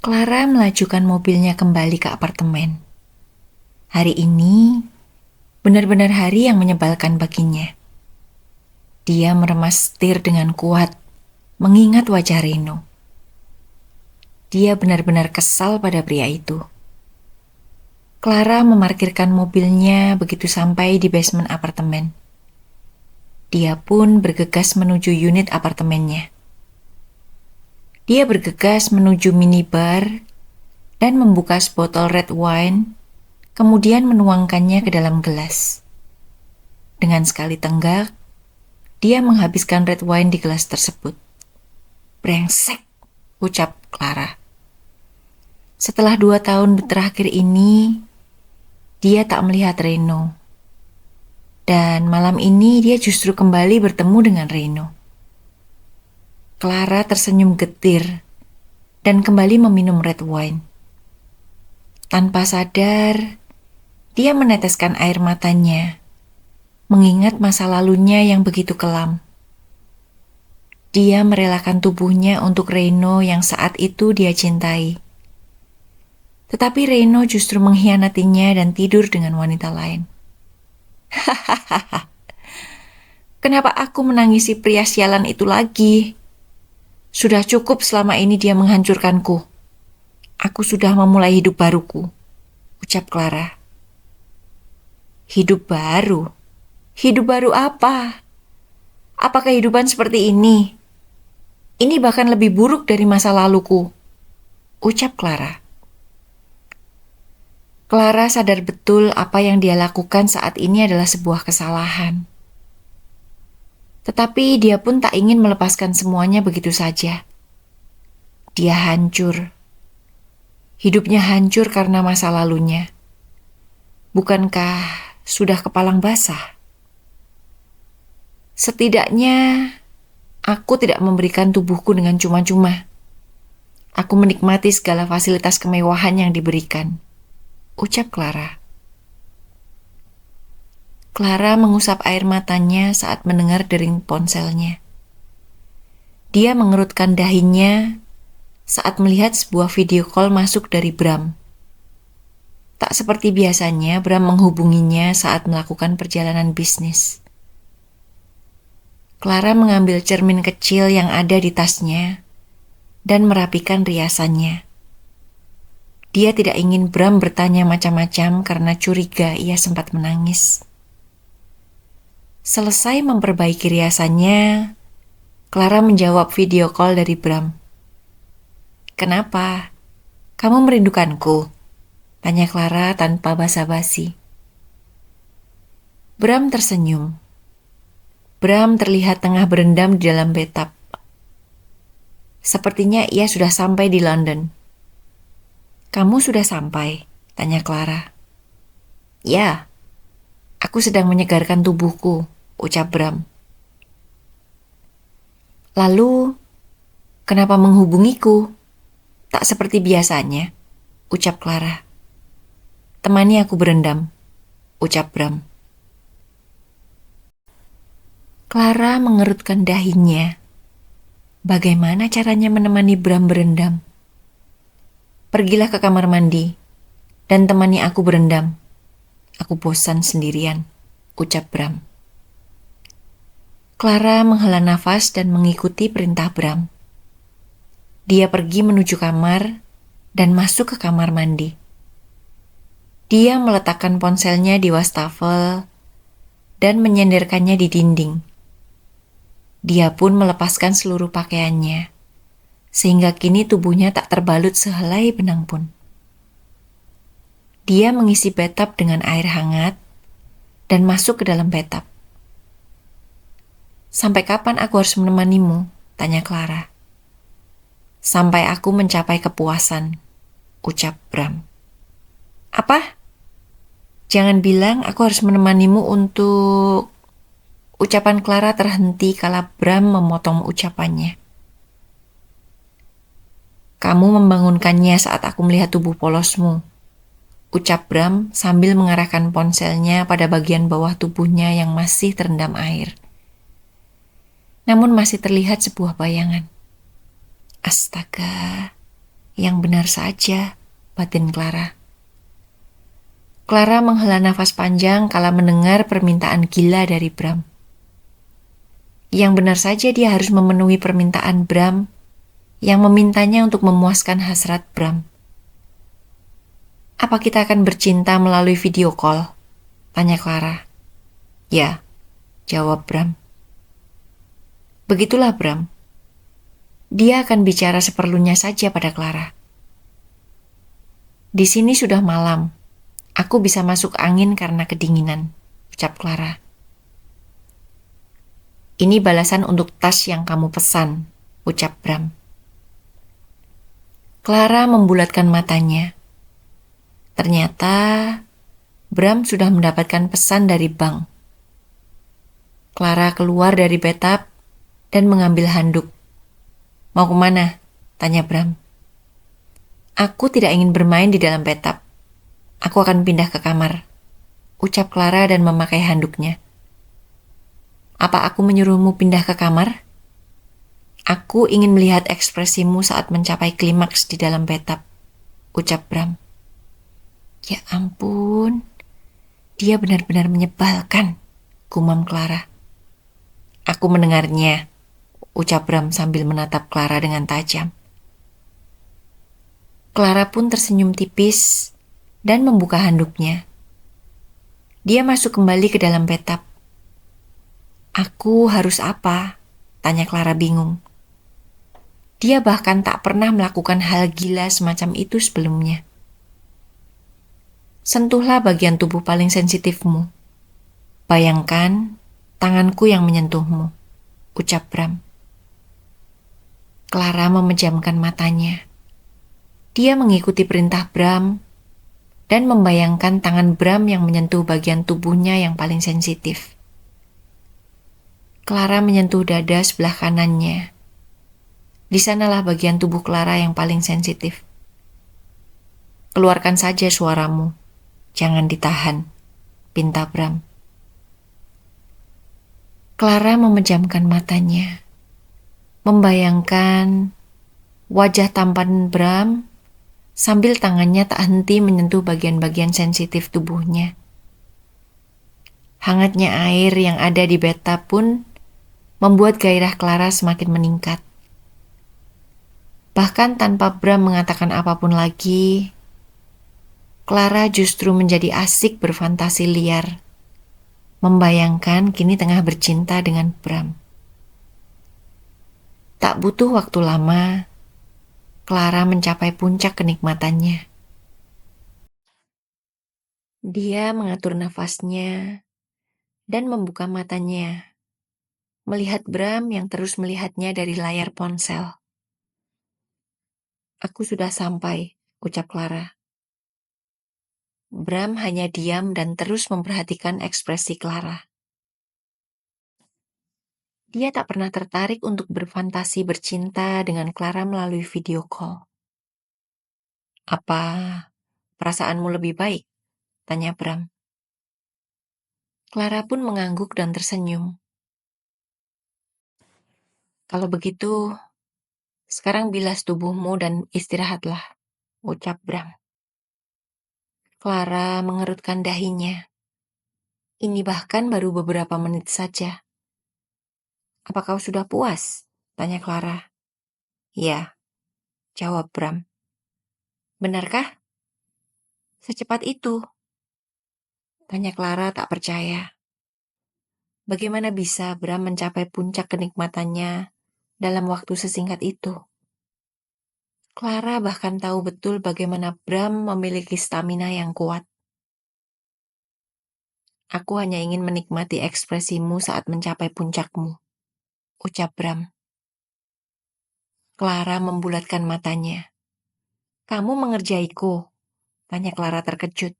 Clara melajukan mobilnya kembali ke apartemen. Hari ini benar-benar hari yang menyebalkan baginya. Dia meremas setir dengan kuat, mengingat wajah Reno. Dia benar-benar kesal pada pria itu. Clara memarkirkan mobilnya begitu sampai di basement apartemen. Dia pun bergegas menuju unit apartemennya. Dia bergegas menuju minibar dan membuka sebotol red wine, kemudian menuangkannya ke dalam gelas. Dengan sekali tenggak, dia menghabiskan red wine di gelas tersebut. Brengsek, ucap Clara. Setelah 2 tahun terakhir ini, dia tak melihat Reno. Dan malam ini dia justru kembali bertemu dengan Reno. Clara tersenyum getir dan kembali meminum red wine. Tanpa sadar, dia meneteskan air matanya, mengingat masa lalunya yang begitu kelam. Dia merelakan tubuhnya untuk Reno yang saat itu dia cintai. Tetapi Reno justru mengkhianatinya dan tidur dengan wanita lain. Hahaha. Kenapa aku menangisi pria sialan itu lagi? Sudah cukup selama ini dia menghancurkanku. Aku sudah memulai hidup baruku, ucap Clara. Hidup baru? Hidup baru apa? Apa kehidupan seperti ini? Ini bahkan lebih buruk dari masa laluku, ucap Clara. Clara sadar betul apa yang dia lakukan saat ini adalah sebuah kesalahan. Tetapi dia pun tak ingin melepaskan semuanya begitu saja. Dia hancur. Hidupnya hancur karena masa lalunya. Bukankah sudah kepalang basah? Setidaknya, aku tidak memberikan tubuhku dengan cuma-cuma. Aku menikmati segala fasilitas kemewahan yang diberikan, ucap Clara. Clara mengusap air matanya saat mendengar dering ponselnya. Dia mengerutkan dahinya saat melihat sebuah video call masuk dari Bram. Tak seperti biasanya, Bram menghubunginya saat melakukan perjalanan bisnis. Clara mengambil cermin kecil yang ada di tasnya dan merapikan riasannya. Dia tidak ingin Bram bertanya macam-macam karena curiga ia sempat menangis. Selesai memperbaiki riasannya, Clara menjawab video call dari Bram. "Kenapa? Kamu merindukanku?" tanya Clara tanpa basa-basi. Bram tersenyum. Bram terlihat tengah berendam di dalam bathtub. Sepertinya ia sudah sampai di London. "Kamu sudah sampai?" tanya Clara. "Ya, aku sedang menyegarkan tubuhku," ucap Bram. "Lalu, kenapa menghubungiku? Tak seperti biasanya," ucap Clara. "Temani aku berendam," ucap Bram. Clara mengerutkan dahinya. Bagaimana caranya menemani Bram berendam? "Pergilah ke kamar mandi dan temani aku berendam. Aku bosan sendirian," ucap Bram. Clara menghela nafas dan mengikuti perintah Bram. Dia pergi menuju kamar dan masuk ke kamar mandi. Dia meletakkan ponselnya di wastafel dan menyenderkannya di dinding. Dia pun melepaskan seluruh pakaiannya, sehingga kini tubuhnya tak terbalut sehelai benang pun. Dia mengisi bathtub dengan air hangat dan masuk ke dalam bathtub. "Sampai kapan aku harus menemanimu?" tanya Clara. "Sampai aku mencapai kepuasan," ucap Bram. "Apa? Jangan bilang aku harus menemanimu untuk..." Ucapan Clara terhenti kala Bram memotong ucapannya. "Kamu membangunkannya saat aku melihat tubuh polosmu," ucap Bram sambil mengarahkan ponselnya pada bagian bawah tubuhnya yang masih terendam air. Namun masih terlihat sebuah bayangan. Astaga, Yang benar saja, batin Clara. Clara menghela nafas panjang kala mendengar permintaan gila dari Bram. Yang benar saja dia harus memenuhi permintaan Bram yang memintanya untuk memuaskan hasrat Bram. Apa kita akan bercinta melalui video call? Tanya Clara. Ya, jawab Bram. Begitulah Bram. Dia akan bicara seperlunya saja pada Clara. Di sini sudah malam. Aku bisa masuk angin karena kedinginan, ucap Clara. Ini balasan untuk tas yang kamu pesan, ucap Bram. Clara membulatkan matanya. Ternyata Bram sudah mendapatkan pesan dari bank. Clara keluar dari bathtub dan mengambil handuk. Mau kemana? Tanya Bram. Aku tidak ingin bermain di dalam bathtub. Aku akan pindah ke kamar, ucap Clara dan memakai handuknya. Apa aku menyuruhmu pindah ke kamar? Aku ingin melihat ekspresimu saat mencapai klimaks di dalam bathtub, ucap Bram. Ya ampun, dia benar-benar menyebalkan, gumam Clara. Aku mendengarnya, ucap Bram sambil menatap Clara dengan tajam. Clara pun tersenyum tipis dan membuka handuknya. Dia masuk kembali ke dalam bathtub. Aku harus apa? Tanya Clara bingung. Dia bahkan tak pernah melakukan hal gila semacam itu sebelumnya. Sentuhlah bagian tubuh paling sensitifmu. Bayangkan tanganku yang menyentuhmu, ucap Bram. Clara memejamkan matanya. Dia mengikuti perintah Bram dan membayangkan tangan Bram yang menyentuh bagian tubuhnya yang paling sensitif. Clara menyentuh dada sebelah kanannya. Di sanalah bagian tubuh Clara yang paling sensitif. Keluarkan saja suaramu, jangan ditahan, pinta Bram. Clara memejamkan matanya, membayangkan wajah tampan Bram sambil tangannya tak henti menyentuh bagian-bagian sensitif tubuhnya. Hangatnya air yang ada di bathtub pun membuat gairah Clara semakin meningkat. Bahkan tanpa Bram mengatakan apapun lagi, Clara justru menjadi asik berfantasi liar, membayangkan kini tengah bercinta dengan Bram. Tak butuh waktu lama, Clara mencapai puncak kenikmatannya. Dia mengatur nafasnya dan membuka matanya, melihat Bram yang terus melihatnya dari layar ponsel. Aku sudah sampai, ucap Clara. Bram hanya diam dan terus memperhatikan ekspresi Clara. Dia tak pernah tertarik untuk berfantasi bercinta dengan Clara melalui video call. Apa perasaanmu lebih baik? Tanya Bram. Clara pun mengangguk dan tersenyum. Kalau begitu, sekarang bilas tubuhmu dan istirahatlah, ucap Bram. Clara mengerutkan dahinya. Ini bahkan baru beberapa menit saja. Apa kau sudah puas? Tanya Clara. Ya, jawab Bram. Benarkah? Secepat itu? Tanya Clara tak percaya. Bagaimana bisa Bram mencapai puncak kenikmatannya dalam waktu sesingkat itu? Clara bahkan tahu betul bagaimana Bram memiliki stamina yang kuat. Aku hanya ingin menikmati ekspresimu saat mencapai puncakmu, ucap Bram. Clara membulatkan matanya. Kamu mengerjaiku? Tanya Clara terkejut.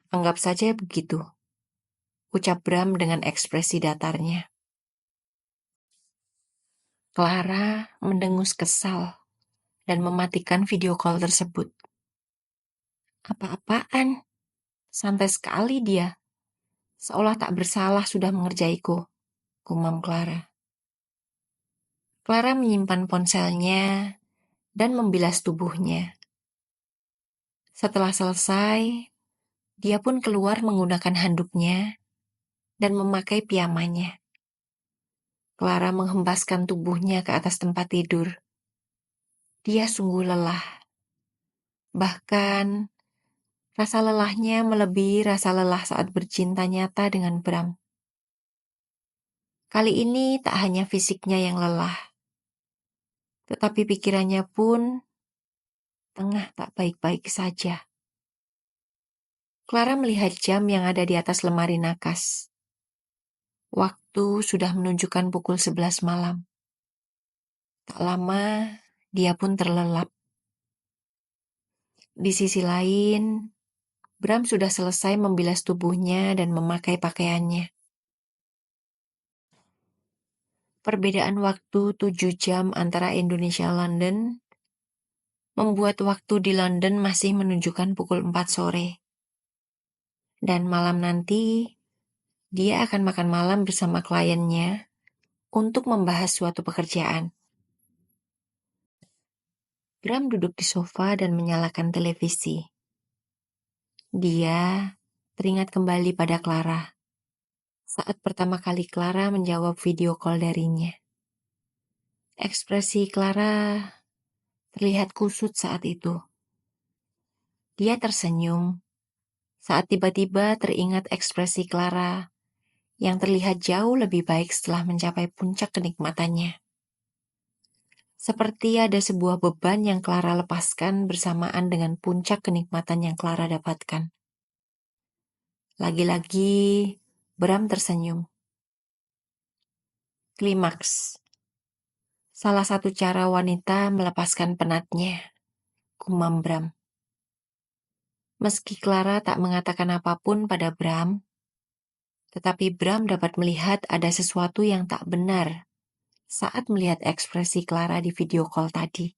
Anggap saja begitu, ucap Bram dengan ekspresi datarnya. Clara mendengus kesal dan mematikan video call tersebut. Apa-apaan? Santai sekali dia. Seolah tak bersalah sudah mengerjaiku, gumam Clara. Clara menyimpan ponselnya dan membilas tubuhnya. Setelah selesai, dia pun keluar menggunakan handuknya dan memakai piyamanya. Clara menghempaskan tubuhnya ke atas tempat tidur. Dia sungguh lelah. Bahkan, rasa lelahnya melebihi rasa lelah saat bercinta nyata dengan Bram. Kali ini tak hanya fisiknya yang lelah, tetapi pikirannya pun tengah tak baik-baik saja. Clara melihat jam yang ada di atas lemari nakas. Waktu sudah menunjukkan pukul 11 malam. Tak lama, dia pun terlelap. Di sisi lain, Bram sudah selesai membilas tubuhnya dan memakai pakaiannya. Perbedaan waktu 7 jam antara Indonesia London membuat waktu di London masih menunjukkan pukul 4 sore. Dan malam nanti, dia akan makan malam bersama kliennya untuk membahas suatu pekerjaan. Bram duduk di sofa dan menyalakan televisi. Dia teringat kembali pada Clara. Saat pertama kali Clara menjawab video call darinya. Ekspresi Clara terlihat kusut saat itu. Dia tersenyum saat tiba-tiba teringat ekspresi Clara yang terlihat jauh lebih baik setelah mencapai puncak kenikmatannya. Seperti ada sebuah beban yang Clara lepaskan bersamaan dengan puncak kenikmatan yang Clara dapatkan. Lagi-lagi, Bram tersenyum. Klimaks. Salah satu cara wanita melepaskan penatnya, gumam Bram. Meski Clara tak mengatakan apapun pada Bram, tetapi Bram dapat melihat ada sesuatu yang tak benar saat melihat ekspresi Clara di video call tadi.